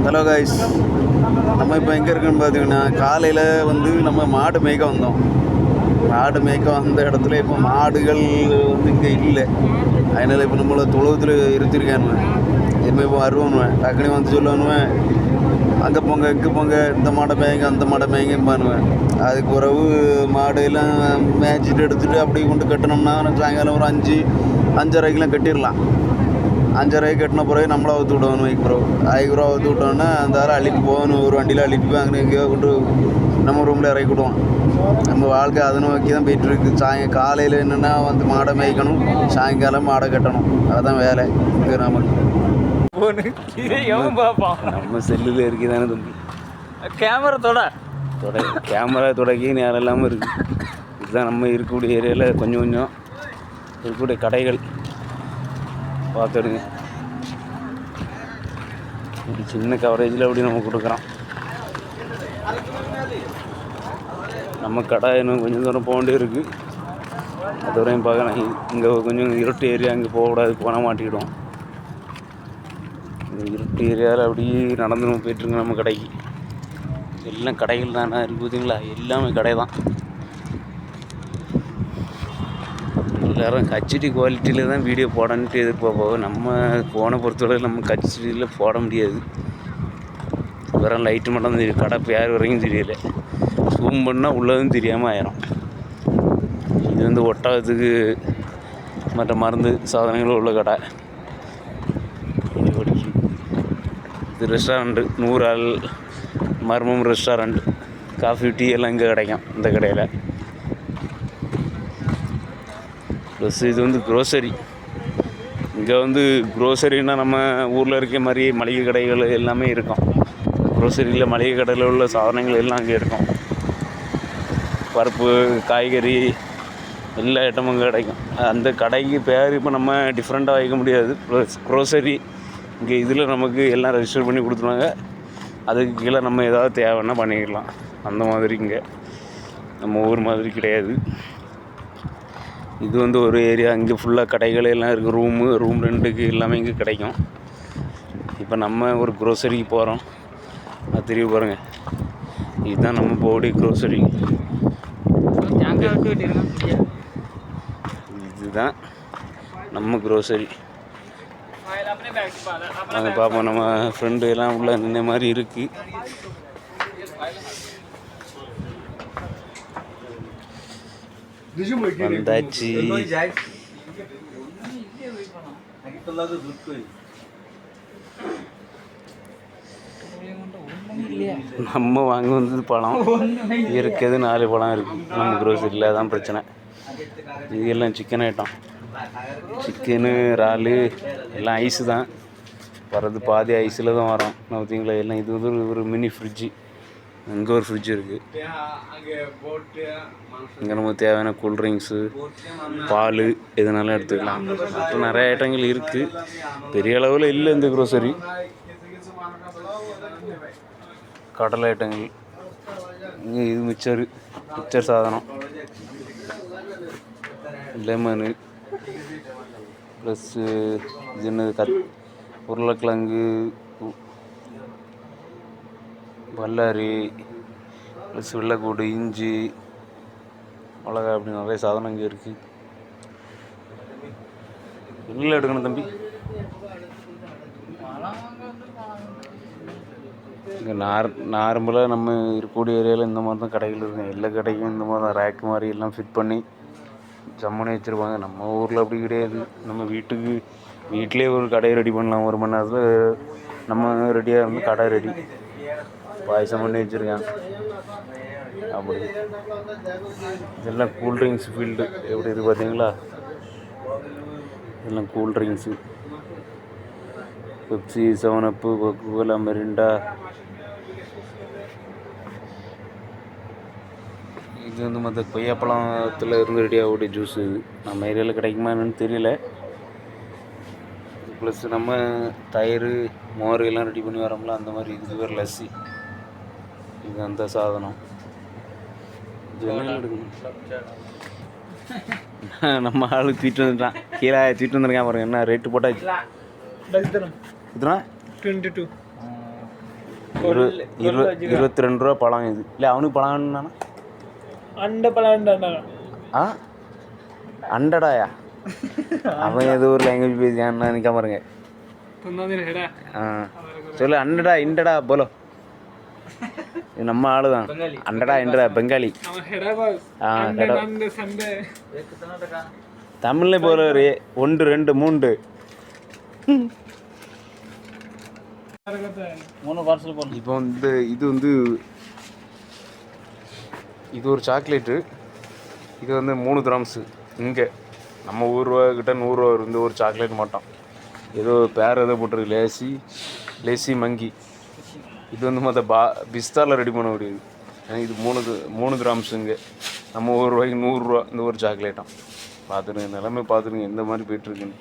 Hello guys, நம்ம இப்போ எங்கே இருக்குன்னு பார்த்தீங்கன்னா காலையில் வந்து நம்ம மாடு மேய்க்க வந்தோம். மாடு மேய்க்க வந்த இடத்துல இப்போ மாடுகள் வந்து இங்கே இல்லை. அதனால் இப்போ நம்மளை தொழுவத்தில் இருத்திருக்கானுவேன். இனிமேல் இப்போ வருவானுவேன், டக்குனு வந்து சொல்லுவானுவேன், அங்கே போங்க இங்கே போங்க, இந்த மாடை மேய்ங்க அந்த மாடை மேய்ங்கம்பானுவேன். அதுக்கு பிறகு மாடு எல்லாம் மேய்ச்சிட்டு எடுத்துகிட்டு அப்படி கொண்டு கட்டினோம்னா சாயங்காலம் ஒரு 5:30க்கெலாம் கட்டிடலாம். 5:30 கட்டின பிறகு நம்மளை அவுத்து விடணும். ஐக்கு ரூபா அவுத்து விட்டோன்னா அந்த ஆள் அள்ளிட்டு போகணும். ஒரு வண்டியில் அள்ளிட்டு போய் அங்கே எங்கேயோ கொண்டு நம்ம ரூமில் இறக்கி விடுவோம். நம்ம வாழ்க்கை அதை நோக்கி தான் போயிட்டுருக்கு. காலையில் என்னென்னா வந்து மாடை மேய்க்கணும், சாயங்காலம் மாடை கட்டணும். அதுதான் வேலை இங்கே நமக்கு. நம்ம செல்லில் இருக்கு தானே தம்பி, கேமரா தொடக்கி நேரம் இல்லாமல் இருக்குது. இதுதான் நம்ம இருக்கக்கூடிய ஏரியாவில் கொஞ்சம் இருக்கக்கூடிய கடைகள் பார்த்துடுங்க. இப்படி சின்ன கவரேஜில் அப்படி நம்ம கொடுக்குறோம். நம்ம கடை இன்னும் கொஞ்சம் தூரம் போக வேண்டிய இருக்குது. அது வரையும் பார்க்கலாம். இங்கே கொஞ்சம் இருட்டு ஏரியா, அங்கே போகக்கூடாது, போனால் மாட்டிக்கிடுவோம். இந்த இருட்டு ஏரியாவில் அப்படியே நடந்து நம்ம போயிட்டுருங்க. நம்ம கடைக்கு எல்லாம் கடைகள் தானே இருக்குது பார்த்தீங்களா, எல்லாமே கடை தான். எல்லோரும் ஹெச்டி குவாலிட்டியில் தான் வீடியோ போடணுன்ட்டு எதிர்பார்ப்போம். நம்ம ஃபோனை பொறுத்தவரை நம்ம ஹெச்டியில் போட முடியாது. வெறும் லைட்டு மட்டும் தான் தெரியும். கடை பேர் வரைக்கும் தெரியலை. ஜூம் பண்ணால் உள்ளதும் தெரியாமல் ஆயிரும். இது வந்து ஒட்டகத்துக்கு மற்ற மருந்து சாதனங்கள் உள்ள கடை. இது ரெஸ்டாரண்ட்டு, 100 ஆள் மர்மம் ரெஸ்டாரண்ட். காஃபி டீ எல்லாம் இங்கே கிடைக்கும் இந்த கடையில். ப்ளஸ் இது வந்து க்ரோசரி. இங்கே வந்து க்ரோசரின்னா நம்ம ஊரில் இருக்க மாதிரி மளிகை கடைகள் எல்லாமே இருக்கும். க்ரோசரியில் மளிகை கடையில் உள்ள சாதனங்கள் எல்லாம் அங்கே இருக்கும். பருப்பு, காய்கறி எல்லா ஐட்டமும் இங்கே கிடைக்கும். அந்த கடைக்கு பேர் இப்போ நம்ம டிஃப்ரெண்ட்டாக வைக்க முடியாது. ப்ளஸ் க்ரோசரி இங்கே இதில் நமக்கு எல்லாம் ரெஜிஸ்டர் பண்ணி கொடுத்துருவாங்க. அதுக்கு கீழே நம்ம ஏதாவது தேவைன்னா பண்ணிக்கலாம். அந்த மாதிரி இங்கே நம்ம ஊர் மாதிரி கிடையாது. இது வந்து ஒரு ஏரியா. இங்கே ஃபுல்லாக கடைகள் எல்லாம் இருக்குது. ரூம் ரெண்டுக்கு எல்லாமே இங்கே கிடைக்கும். இப்போ நம்ம ஒரு க்ரோசரிக்கு போகிறோம். அது தெரிய பாருங்கள். இதுதான் நம்ம போடி க்ரோசரி. இதுதான் நம்ம க்ரோசரி. நாங்கள் பார்ப்போம். நம்ம ஃப்ரெண்டு எல்லாம் உள்ள நின்ன மாதிரி இருக்குது. வந்தாச்சு. நம்ம வாங்க வந்தது பழம் இருக்குது. 4 பழம் இருக்குது நம்ம க்ரோசரியில். அதான் பிரச்சனை. இது எல்லாம் சிக்கன் ஐட்டம். சிக்கனு, இறாலு எல்லாம் ஐஸு தான் வர்றது. பாதி ஐஸில் தான் வரோம். பார்த்தீங்களா எல்லாம். இது வந்து ஒரு மினி ஃப்ரிட்ஜு. இங்கே ஒரு ஃப்ரிட்ஜ் இருக்குது. இங்கே நமக்கு தேவையான கூல்ட்ரிங்க்ஸு, பால் இதனால எடுத்துக்கலாம். அப்புறம் நிறைய ஐட்டங்கள் இருக்குது. பெரிய அளவில் இல்லை இந்த க்ரோசரி. கடலை ஐட்டங்கள் இங்கே. இது மிக்சர் சாதனம், லெமனு, ப்ளஸ்ஸு இது என்னது உருளைக்கிழங்கு, பல்லாரி, ப்ளஸ் வெள்ளைக்கூடு, இஞ்சி, மிளகா, அப்படி நிறைய சாதனம் இங்கே இருக்குது. எல்லாம் எடுக்கணும் தம்பி. இங்கே நார்மலாக நம்ம இருக்கக்கூடிய ஏரியாவில் இந்த மாதிரி தான் கடைகள் இருக்கும். எல்லா கடைக்கும் இந்த மாதிரி தான் ரேக்கு மாதிரி எல்லாம் ஃபிட் பண்ணி ஜம்முன்னு வச்சுருப்பாங்க. நம்ம ஊரில் அப்படி கிடையாது. நம்ம வீட்டிலே ஒரு கடையை ரெடி பண்ணலாம். 1 மணி நேரத்தில் நம்ம ரெடியாக இருந்து கடை ரெடி. பாயசம் பண்ணி வச்சுருக்காங்க. அப்படி இதெல்லாம் கூல்ட்ரிங்க்ஸ் ஃபீல்டு எப்படி இருக்குது பார்த்தீங்களா. இதெல்லாம் கூல்ட்ரிங்க்ஸு, பெப்சி, 7up, கோகோகோலா, மெரிண்டா. இது வந்து மற்ற கொய்யாப்பழத்தில் இருந்து ரெடியாகக்கூடிய ஜூஸு. நம்ம ஏரியாவில் கிடைக்குமா என்னன்னு தெரியல. ப்ளஸ் நம்ம தயிர், மோர் எல்லாம் ரெடி பண்ணி வரோம்ல, அந்த மாதிரி. இது பேர் லஸ்ஸி. இது அந்த சாதனம். இது என்ன எடுக்கணும். நம்ம ஆளு தூக்கிட்டு வந்துட்டான். கீழே தூக்கிட்டு வந்துருக்கான் பாருங்க. என்ன ரேட்டு போட்டாச்சு. இதுனா 22. ₹22 பழம் இது. இல்லை அவனுக்கு பழம் வேணும்னா அண்ட பழம் ஆ அண்டடாயா அவன் ஏதோ ஒரு லாங்குவேஜ் பேசியான்னு நினைக்காம இருங்க. ஆ சொல்லு அண்டடா இண்டடா போலோ. இது நம்ம ஆளு தான். அண்டடா இண்டடா பெங்காலி. ஆ தமிழ்ல போல ஒரு 1 2 3 இப்போ வந்து இது ஒரு சாக்லேட்டு. இது வந்து 3 கிராம்ஸு. இங்கே நம்ம ஊர் ரூபா கிட்ட 100 ரூபா இருந்து ஒரு சாக்லேட் மாட்டோம். ஏதோ பேர் ஏதோ போட்டிருக்கு லேசி மங்கி. இது வந்து மொத்த பிஸ்தாவில் ரெடி பண்ண முடியாது. இது 3 கிராம்ஸுங்க. நம்ம ₹1 100 இந்த ஒரு சாக்லேட்டாம். பார்த்துருங்க நிலைமை பார்த்துருங்க எந்த மாதிரி போய்ட்டுருக்குன்னு.